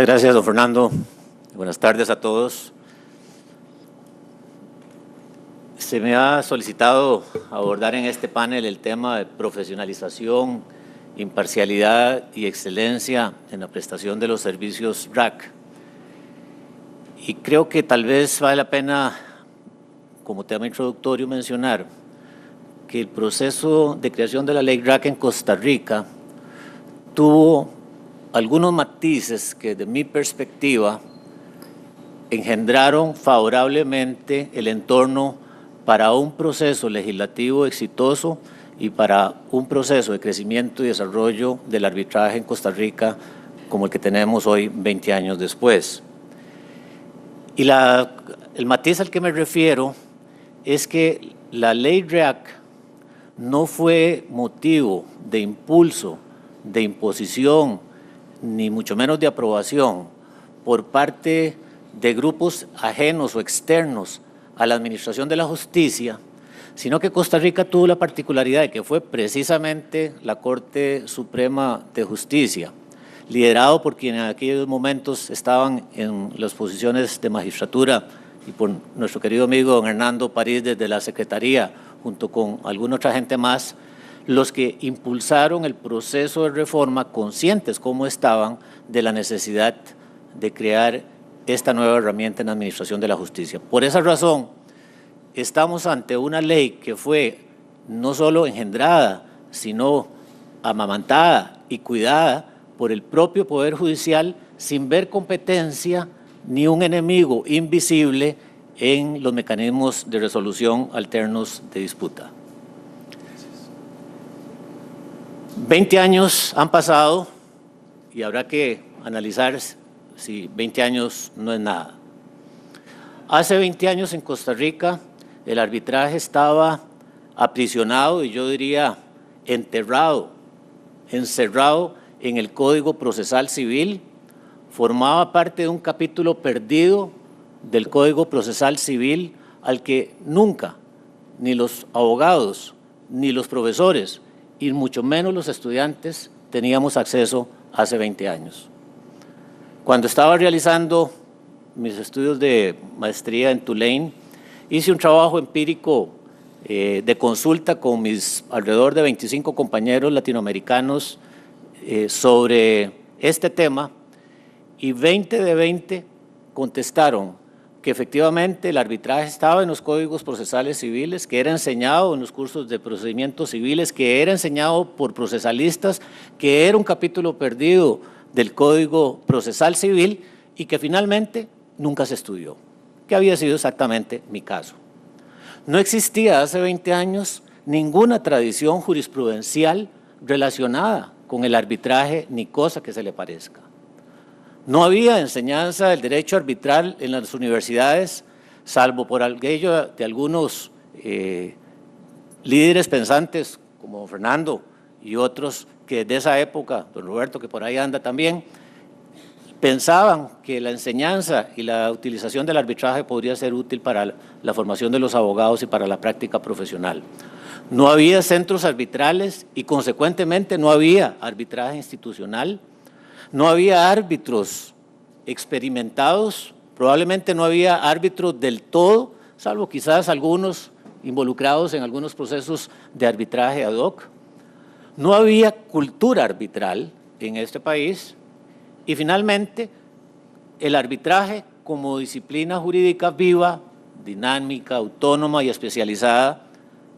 Gracias, don Fernando. Buenas tardes a todos. Se me ha solicitado abordar en este panel el tema de profesionalización, imparcialidad y excelencia en la prestación de los servicios RAC. Y creo que tal vez vale la pena, como tema introductorio, mencionar que el proceso de creación de la ley RAC en Costa Rica tuvo algunos matices que, de mi perspectiva, engendraron favorablemente el entorno para un proceso legislativo exitoso y para un proceso de crecimiento y desarrollo del arbitraje en Costa Rica como el que tenemos hoy, 20 años después. Y el matiz al que me refiero es que la ley RAC no fue motivo de impulso, de imposición, ni mucho menos de aprobación por parte de grupos ajenos o externos a la administración de la justicia, sino que Costa Rica tuvo la particularidad de que fue precisamente la Corte Suprema de Justicia, liderado por quienes en aquellos momentos estaban en las posiciones de magistratura y por nuestro querido amigo don Hernando París desde la Secretaría, junto con alguna otra gente más, los que impulsaron el proceso de reforma, conscientes como estaban de la necesidad de crear esta nueva herramienta en la administración de la justicia. Por esa razón, estamos ante una ley que fue no solo engendrada, sino amamantada y cuidada por el propio Poder Judicial sin ver competencia ni un enemigo invisible en los mecanismos de resolución alternos de disputa. 20 años han pasado y habrá que analizar si 20 años no es nada. Hace 20 años en Costa Rica el arbitraje estaba aprisionado y yo diría enterrado, encerrado en el Código Procesal Civil, formaba parte de un capítulo perdido del Código Procesal Civil al que nunca ni los abogados ni los profesores y mucho menos los estudiantes teníamos acceso hace 20 años. Cuando estaba realizando mis estudios de maestría en Tulane, hice un trabajo empírico de consulta con mis alrededor de 25 compañeros latinoamericanos sobre este tema y 20 de 20 contestaron que efectivamente el arbitraje estaba en los códigos procesales civiles, que era enseñado en los cursos de procedimientos civiles, que era enseñado por procesalistas, que era un capítulo perdido del Código Procesal Civil y que finalmente nunca se estudió, que había sido exactamente mi caso. No existía hace 20 años ninguna tradición jurisprudencial relacionada con el arbitraje ni cosa que se le parezca. No había enseñanza del derecho arbitral en las universidades, salvo por aquello de algunos líderes pensantes como Fernando y otros que desde esa época, don Roberto que por ahí anda también, pensaban que la enseñanza y la utilización del arbitraje podría ser útil para la formación de los abogados y para la práctica profesional. No había centros arbitrales y consecuentemente no había arbitraje institucional. No había árbitros experimentados, probablemente no había árbitros del todo, salvo quizás algunos involucrados en algunos procesos de arbitraje ad hoc. No había cultura arbitral en este país y finalmente el arbitraje como disciplina jurídica viva, dinámica, autónoma y especializada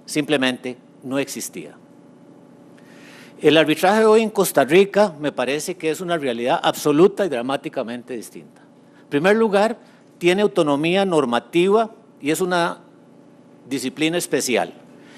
simplemente no existía. El arbitraje hoy en Costa Rica me parece que es una realidad absoluta y dramáticamente distinta. En primer lugar, tiene autonomía normativa y es una disciplina especial.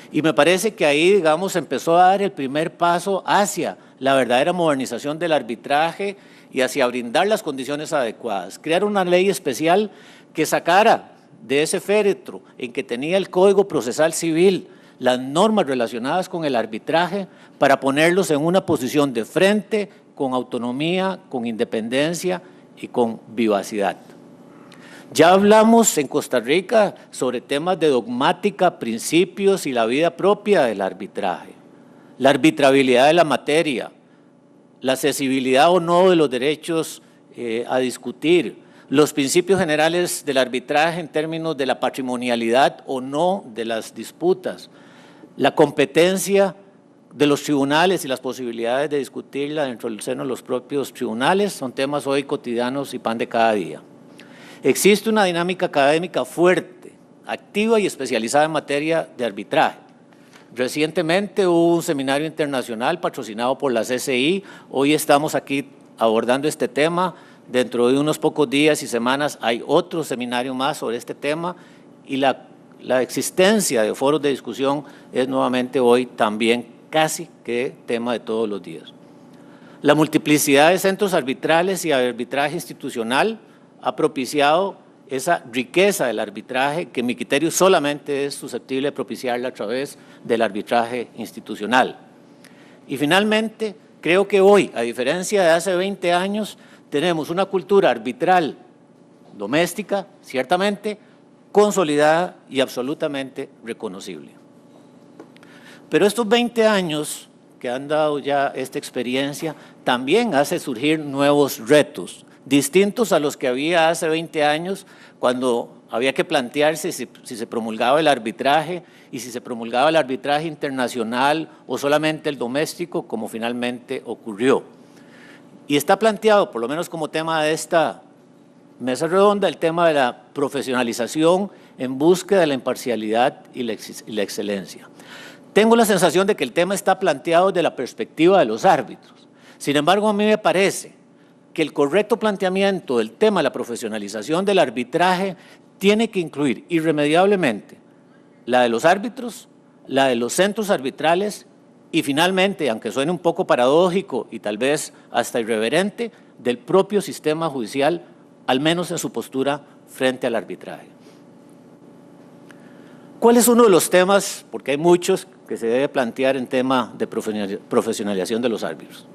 Y me parece que ahí, digamos, empezó a dar el primer paso hacia la verdadera modernización del arbitraje y hacia brindar las condiciones adecuadas. Crear una ley especial que sacara de ese féretro en que tenía el Código Procesal Civil las normas relacionadas con el arbitraje para ponerlos en una posición de frente, con autonomía, con independencia y con vivacidad. Ya hablamos en Costa Rica sobre temas de dogmática, principios y la vida propia del arbitraje, la arbitrabilidad de la materia, la accesibilidad o no de los derechos a discutir los principios generales del arbitraje en términos de la patrimonialidad o no de las disputas, la competencia de los tribunales y las posibilidades de discutirla dentro del seno de los propios tribunales son temas hoy cotidianos y pan de cada día. Existe una dinámica académica fuerte, activa y especializada en materia de arbitraje. Recientemente hubo un seminario internacional patrocinado por la CCI. Hoy estamos aquí abordando este tema. Dentro de unos pocos días y semanas hay otro seminario más sobre este tema y la existencia de foros de discusión es nuevamente hoy también casi que tema de todos los días. La multiplicidad de centros arbitrales y arbitraje institucional ha propiciado esa riqueza del arbitraje que en mi criterio solamente es susceptible de propiciarla a través del arbitraje institucional. Y finalmente, creo que hoy, a diferencia de hace 20 años, tenemos una cultura arbitral doméstica, ciertamente, consolidada y absolutamente reconocible. Pero estos 20 años que han dado ya esta experiencia también hace surgir nuevos retos, distintos a los que había hace 20 años, cuando había que plantearse si se promulgaba el arbitraje y si se promulgaba el arbitraje internacional o solamente el doméstico, como finalmente ocurrió. Y está planteado, por lo menos como tema de esta mesa redonda, el tema de la profesionalización en búsqueda de la imparcialidad y la excelencia. Tengo la sensación de que el tema está planteado desde la perspectiva de los árbitros. Sin embargo, a mí me parece que el correcto planteamiento del tema de la profesionalización del arbitraje tiene que incluir irremediablemente la de los árbitros, la de los centros arbitrales y finalmente, aunque suene un poco paradójico y tal vez hasta irreverente, del propio sistema judicial, al menos en su postura frente al arbitraje. ¿Cuál es uno de los temas, porque hay muchos, que se debe plantear en tema de profesionalización de los árbitros?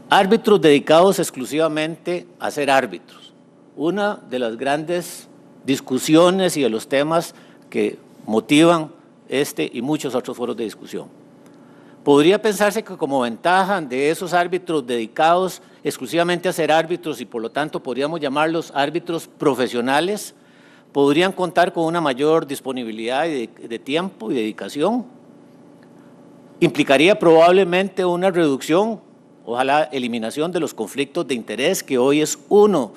Árbitros dedicados exclusivamente a ser árbitros. Una de las grandes discusiones y de los temas que motivan este y muchos otros foros de discusión. Podría pensarse que como ventaja de esos árbitros dedicados exclusivamente a ser árbitros y por lo tanto podríamos llamarlos árbitros profesionales, podrían contar con una mayor disponibilidad de tiempo y dedicación. Implicaría probablemente una reducción, ojalá eliminación de los conflictos de interés, que hoy es uno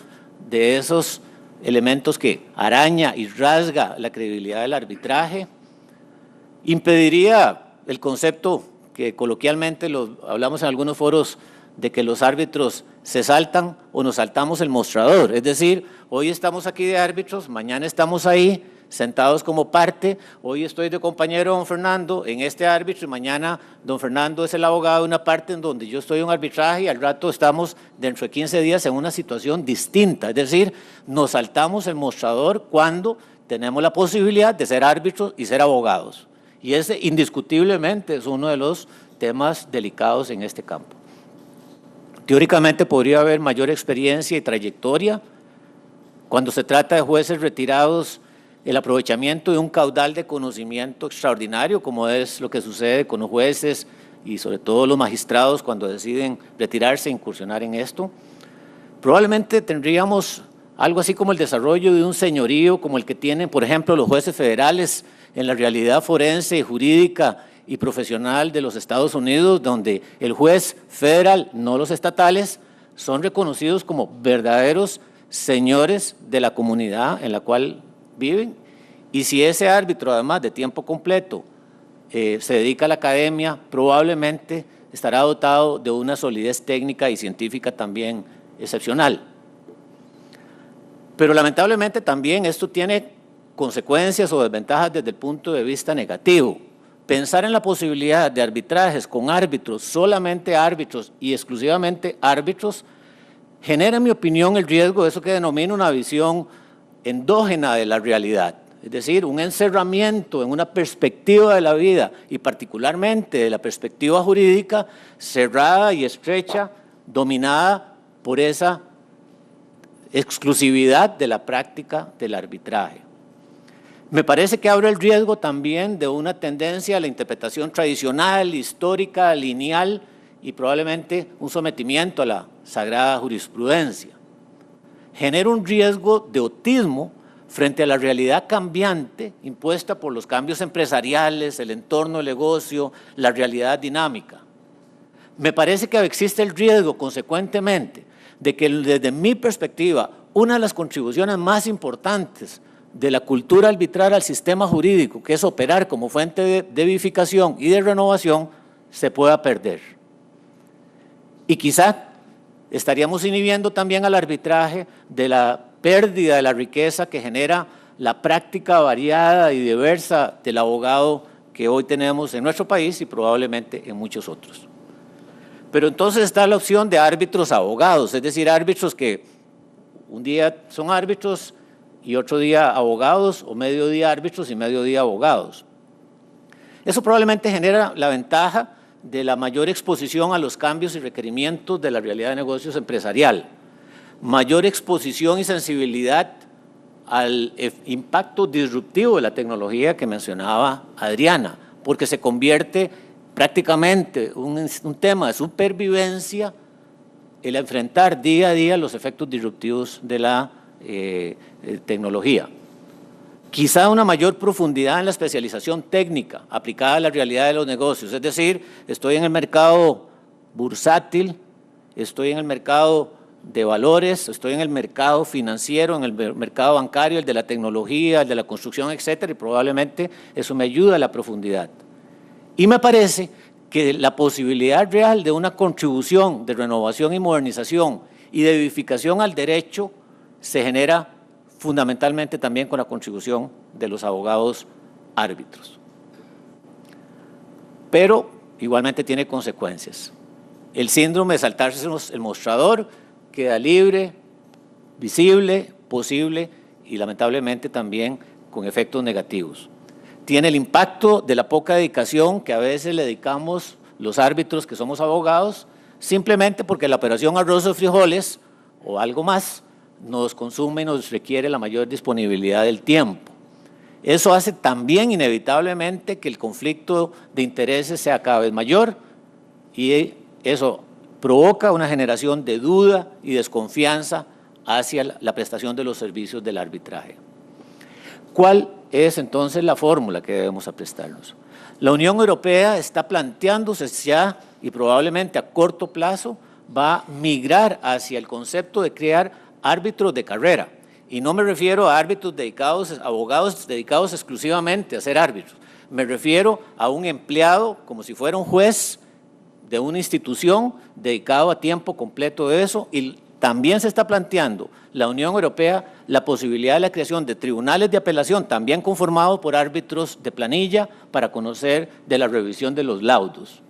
de esos elementos que araña y rasga la credibilidad del arbitraje. Impediría el concepto que coloquialmente hablamos en algunos foros de que los árbitros se saltan o nos saltamos el mostrador. Es decir, hoy estamos aquí de árbitros, mañana estamos ahí sentados como parte, hoy estoy de compañero don Fernando en este árbitro y mañana don Fernando es el abogado de una parte en donde yo estoy en un arbitraje y al rato estamos dentro de 15 días en una situación distinta. Es decir, nos saltamos el mostrador cuando tenemos la posibilidad de ser árbitros y ser abogados. Y ese indiscutiblemente es uno de los temas delicados en este campo. Teóricamente podría haber mayor experiencia y trayectoria. Cuando se trata de jueces retirados, el aprovechamiento de un caudal de conocimiento extraordinario, como es lo que sucede con los jueces y sobre todo los magistrados cuando deciden retirarse e incursionar en esto. Probablemente tendríamos algo así como el desarrollo de un señorío como el que tienen, por ejemplo, los jueces federales en la realidad forense, jurídica y profesional de los Estados Unidos, donde el juez federal, no los estatales, son reconocidos como verdaderos señores de la comunidad en la cual viven. Y si ese árbitro, además de tiempo completo, se dedica a la academia, probablemente estará dotado de una solidez técnica y científica también excepcional. Pero lamentablemente también esto tiene consecuencias o desventajas desde el punto de vista negativo. Pensar en la posibilidad de arbitrajes con árbitros, solamente árbitros y exclusivamente árbitros, genera, en mi opinión, el riesgo de eso que denomino una visión endógena de la realidad. Es decir, un encerramiento en una perspectiva de la vida y particularmente de la perspectiva jurídica cerrada y estrecha, dominada por esa exclusividad de la práctica del arbitraje. Me parece que abre el riesgo también de una tendencia a la interpretación tradicional, histórica, lineal y probablemente un sometimiento a la sagrada jurisprudencia. Genera un riesgo de autismo frente a la realidad cambiante impuesta por los cambios empresariales, el entorno del negocio, la realidad dinámica. Me parece que existe el riesgo, consecuentemente, de que desde mi perspectiva, una de las contribuciones más importantes de la cultura arbitral al sistema jurídico, que es operar como fuente de edificación y de renovación, se pueda perder. Y quizá estaríamos inhibiendo también al arbitraje de la pérdida de la riqueza que genera la práctica variada y diversa del abogado que hoy tenemos en nuestro país y probablemente en muchos otros. Pero entonces está la opción de árbitros abogados, es decir, árbitros que un día son árbitros y otro día abogados, o medio día árbitros y medio día abogados. Eso probablemente genera la ventaja de la mayor exposición a los cambios y requerimientos de la realidad de negocios empresarial, mayor exposición y sensibilidad al impacto disruptivo de la tecnología que mencionaba Adriana, porque se convierte prácticamente un tema de supervivencia el enfrentar día a día los efectos disruptivos de la tecnología. Quizá una mayor profundidad en la especialización técnica aplicada a la realidad de los negocios, es decir, estoy en el mercado bursátil, estoy en el mercado de valores, estoy en el mercado financiero, en el mercado bancario, el de la tecnología, el de la construcción, etcétera, y probablemente eso me ayuda a la profundidad. Y me parece que la posibilidad real de una contribución de renovación y modernización y de edificación al derecho se genera fundamentalmente también con la contribución de los abogados árbitros. Pero igualmente tiene consecuencias. El síndrome de saltarse el mostrador queda libre, visible, posible y lamentablemente también con efectos negativos. Tiene el impacto de la poca dedicación que a veces le dedicamos los árbitros que somos abogados, simplemente porque la operación arroz o frijoles o algo más nos consume y nos requiere la mayor disponibilidad del tiempo. Eso hace también inevitablemente que el conflicto de intereses sea cada vez mayor y eso provoca una generación de duda y desconfianza hacia la prestación de los servicios del arbitraje. ¿Cuál es entonces la fórmula que debemos aprestarnos? La Unión Europea está planteándose ya y probablemente a corto plazo va a migrar hacia el concepto de crear árbitros de carrera. Y no me refiero a árbitros dedicados, abogados dedicados exclusivamente a ser árbitros. Me refiero a un empleado como si fuera un juez de una institución dedicado a tiempo completo de eso, y también se está planteando la Unión Europea la posibilidad de la creación de tribunales de apelación también conformados por árbitros de planilla para conocer de la revisión de los laudos.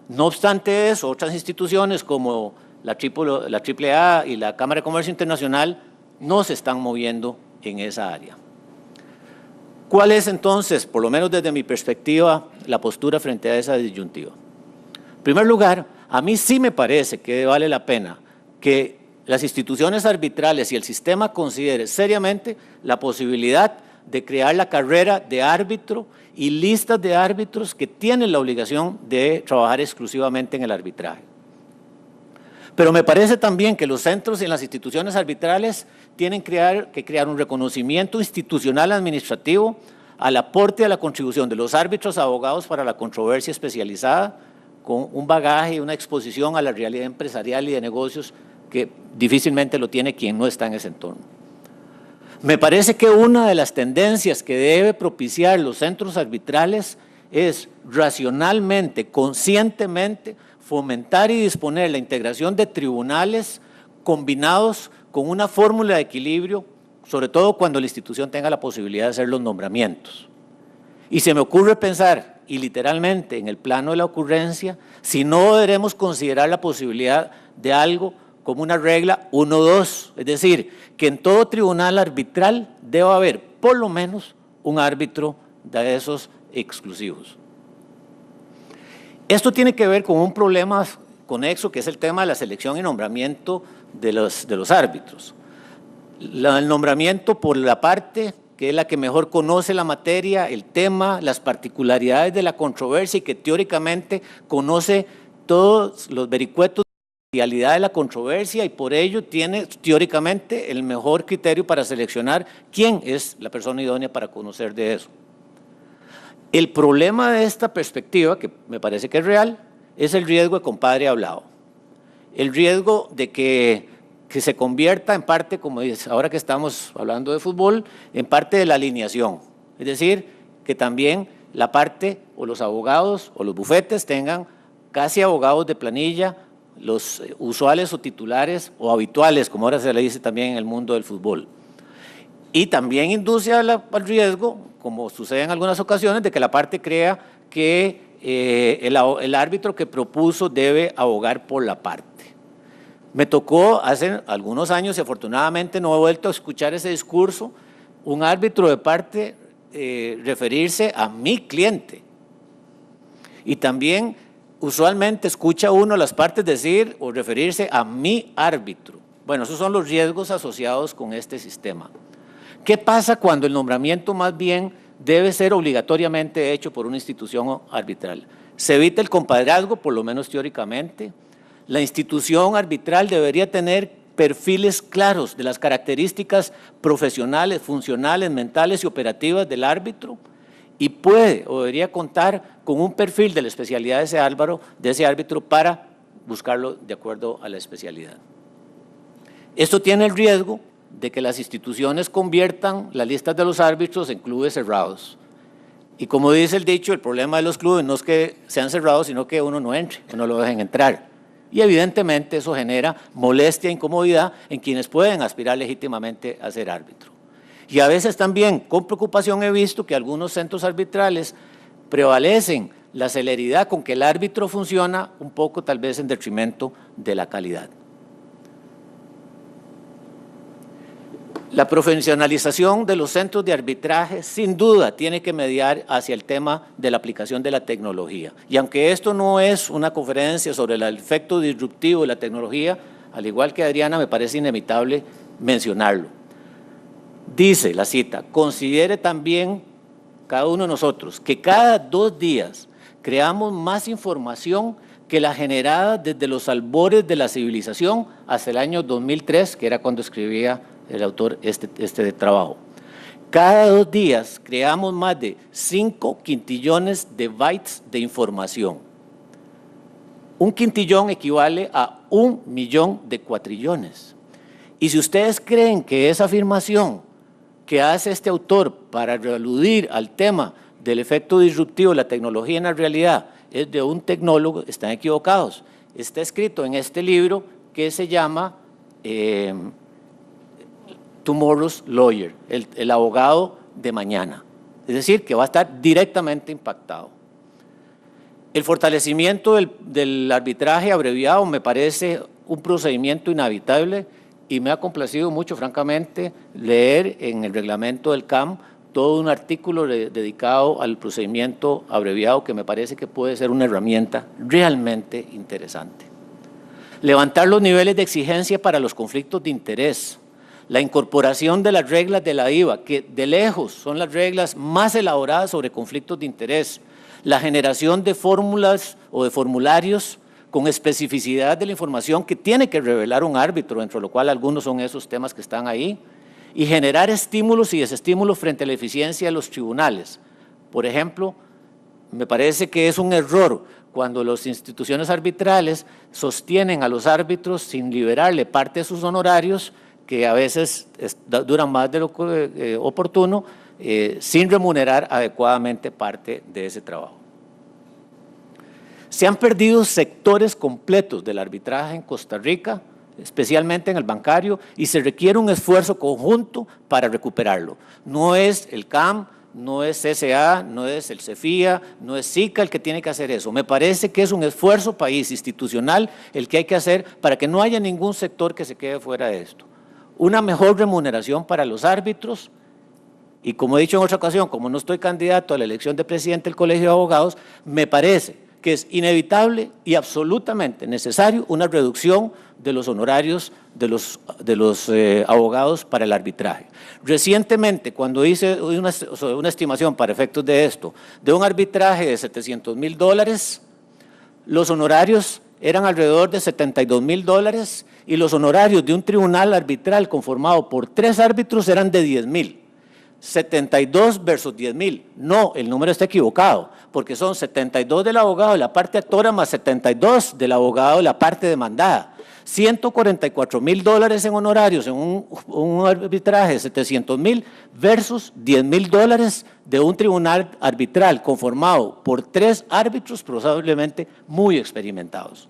No obstante eso, otras instituciones como la AAA y la Cámara de Comercio Internacional no se están moviendo en esa área. ¿Cuál es entonces, por lo menos desde mi perspectiva, la postura frente a esa disyuntiva? En primer lugar, a mí sí me parece que vale la pena que las instituciones arbitrales y el sistema considere seriamente la posibilidad de crear la carrera de árbitro y listas de árbitros que tienen la obligación de trabajar exclusivamente en el arbitraje. Pero me parece también que los centros y las instituciones arbitrales tienen que crear un reconocimiento institucional administrativo al aporte a la contribución de los árbitros abogados para la controversia especializada, con un bagaje y una exposición a la realidad empresarial y de negocios que difícilmente lo tiene quien no está en ese entorno. Me parece que una de las tendencias que debe propiciar los centros arbitrales es racionalmente, conscientemente, fomentar y disponer la integración de tribunales combinados con una fórmula de equilibrio, sobre todo cuando la institución tenga la posibilidad de hacer los nombramientos. Y se me ocurre pensar, y literalmente en el plano de la ocurrencia, si no deberemos considerar la posibilidad de algo como una regla 1-2, es decir, que en todo tribunal arbitral deba haber por lo menos un árbitro de esos exclusivos. Esto tiene que ver con un problema conexo que es el tema de la selección y nombramiento de los árbitros. El nombramiento por la parte que es la que mejor conoce la materia, el tema, las particularidades de la controversia y que teóricamente conoce todos los vericuetos de la realidad de la controversia, y por ello tiene teóricamente el mejor criterio para seleccionar quién es la persona idónea para conocer de eso. El problema de esta perspectiva, que me parece que es real, es el riesgo de compadre hablado. El riesgo de que se convierta en parte, como dice, ahora que estamos hablando de fútbol, en parte de la alineación. Es decir, que también la parte o los abogados o los bufetes tengan casi abogados de planilla, los usuales o titulares o habituales, como ahora se le dice también en el mundo del fútbol. Y también induce al riesgo, como sucede en algunas ocasiones, de que la parte crea que el árbitro que propuso debe abogar por la parte. Me tocó hace algunos años, y afortunadamente no he vuelto a escuchar ese discurso, un árbitro de parte referirse a mi cliente. Y también usualmente escucha uno las partes decir o referirse a mi árbitro. Bueno, esos son los riesgos asociados con este sistema. ¿Qué pasa cuando el nombramiento más bien debe ser obligatoriamente hecho por una institución arbitral? Se evita el compadrazgo, por lo menos teóricamente. La institución arbitral debería tener perfiles claros de las características profesionales, funcionales, mentales y operativas del árbitro, y puede o debería contar con un perfil de la especialidad de ese árbitro para buscarlo de acuerdo a la especialidad. Esto tiene el riesgo de que las instituciones conviertan las listas de los árbitros en clubes cerrados. Y como dice el dicho, el problema de los clubes no es que sean cerrados, sino que uno no entre, que no lo dejen entrar. Y evidentemente eso genera molestia e incomodidad en quienes pueden aspirar legítimamente a ser árbitro. Y a veces también, con preocupación, he visto que algunos centros arbitrales prevalecen la celeridad con que el árbitro funciona, un poco tal vez en detrimento de la calidad. La profesionalización de los centros de arbitraje sin duda tiene que mediar hacia el tema de la aplicación de la tecnología. Y aunque esto no es una conferencia sobre el efecto disruptivo de la tecnología, al igual que Adriana, me parece inevitable mencionarlo. Dice la cita: considere también cada uno de nosotros que cada 2 días creamos más información que la generada desde los albores de la civilización hasta el año 2003, que era cuando escribía el autor este trabajo. Cada 2 días creamos más de 5 quintillones de bytes de información. Un quintillón equivale a 1 millón de cuatrillones. Y si ustedes creen que esa afirmación que hace este autor para aludir al tema del efecto disruptivo de la tecnología en la realidad es de un tecnólogo, están equivocados. Está escrito en este libro que se llama Tomorrow's Lawyer, el abogado de mañana. Es decir, que va a estar directamente impactado. El fortalecimiento del arbitraje abreviado me parece un procedimiento inevitable, y me ha complacido mucho, francamente, leer en el reglamento del CAM todo un artículo dedicado al procedimiento abreviado, que me parece que puede ser una herramienta realmente interesante. Levantar los niveles de exigencia para los conflictos de interés. La incorporación de las reglas de la IVA, que de lejos son las reglas más elaboradas sobre conflictos de interés. La generación de fórmulas o de formularios con especificidad de la información que tiene que revelar un árbitro, entre lo cual algunos son esos temas que están ahí, y generar estímulos y desestímulos frente a la eficiencia de los tribunales. Por ejemplo, me parece que es un error cuando las instituciones arbitrales sostienen a los árbitros sin liberarle parte de sus honorarios, que a veces duran más de lo oportuno, sin remunerar adecuadamente parte de ese trabajo. Se han perdido sectores completos del arbitraje en Costa Rica, especialmente en el bancario, y se requiere un esfuerzo conjunto para recuperarlo. No es el CAM, no es CSA, no es el CEFIA, no es SICA el que tiene que hacer eso. Me parece que es un esfuerzo país institucional el que hay que hacer para que no haya ningún sector que se quede fuera de esto. Una mejor remuneración para los árbitros, y como he dicho en otra ocasión, como no estoy candidato a la elección de presidente del Colegio de Abogados, me parece que es inevitable y absolutamente necesario una reducción de los honorarios de los abogados para el arbitraje. Recientemente, cuando hice una estimación para efectos de esto, de un arbitraje de $700,000, los honorarios eran alrededor de $72,000 y los honorarios de un tribunal arbitral conformado por 3 árbitros eran de $10,000. 72 versus 10,000. No, el número está equivocado, porque son 72 del abogado de la parte actora más 72 del abogado de la parte demandada. $144,000 en honorarios en un arbitraje de 700,000 versus $10,000 de un tribunal arbitral conformado por 3 árbitros probablemente muy experimentados.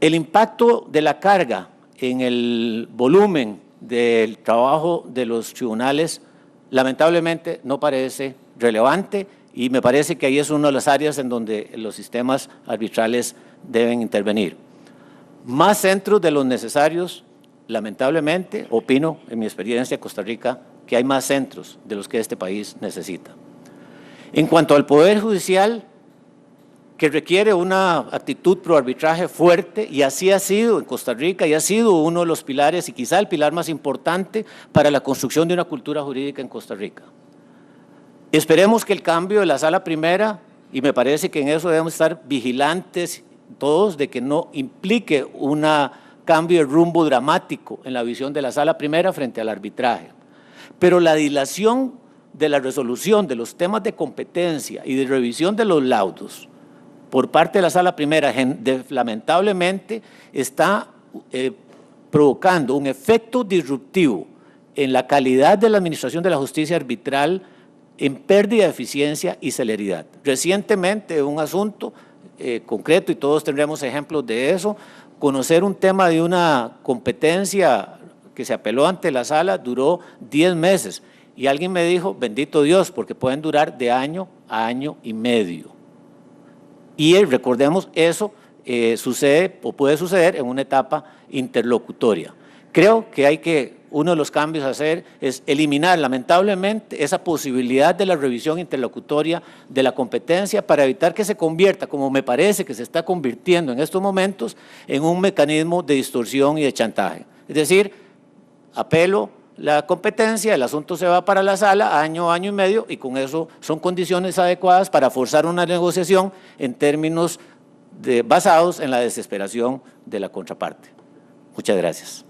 El impacto de la carga en el volumen del trabajo de los tribunales lamentablemente no parece relevante y me parece que ahí es una de las áreas en donde los sistemas arbitrales deben intervenir. Más centros de los necesarios, lamentablemente, opino en mi experiencia en Costa Rica, que hay más centros de los que este país necesita. En cuanto al Poder Judicial, que requiere una actitud pro arbitraje fuerte, y así ha sido en Costa Rica y ha sido uno de los pilares y quizá el pilar más importante para la construcción de una cultura jurídica en Costa Rica. Esperemos que el cambio de la Sala Primera, y me parece que en eso debemos estar vigilantes todos, de que no implique un cambio de rumbo dramático en la visión de la Sala Primera frente al arbitraje. Pero la dilación de la resolución de los temas de competencia y de revisión de los laudos por parte de la Sala Primera, lamentablemente, está provocando un efecto disruptivo en la calidad de la administración de la justicia arbitral, en pérdida de eficiencia y celeridad. Recientemente, un asunto concreto, y todos tendremos ejemplos de eso, conocer un tema de una competencia que se apeló ante la sala duró 10 meses, y alguien me dijo, bendito Dios, porque pueden durar de año a año y medio. Y recordemos, eso sucede o puede suceder en una etapa interlocutoria. Creo que uno de los cambios a hacer es eliminar lamentablemente esa posibilidad de la revisión interlocutoria de la competencia para evitar que se convierta, como me parece que se está convirtiendo en estos momentos, en un mecanismo de distorsión y de chantaje. Es decir, apelo la competencia, el asunto se va para la sala año, año y medio, y con eso son condiciones adecuadas para forzar una negociación en términos basados en la desesperación de la contraparte. Muchas gracias.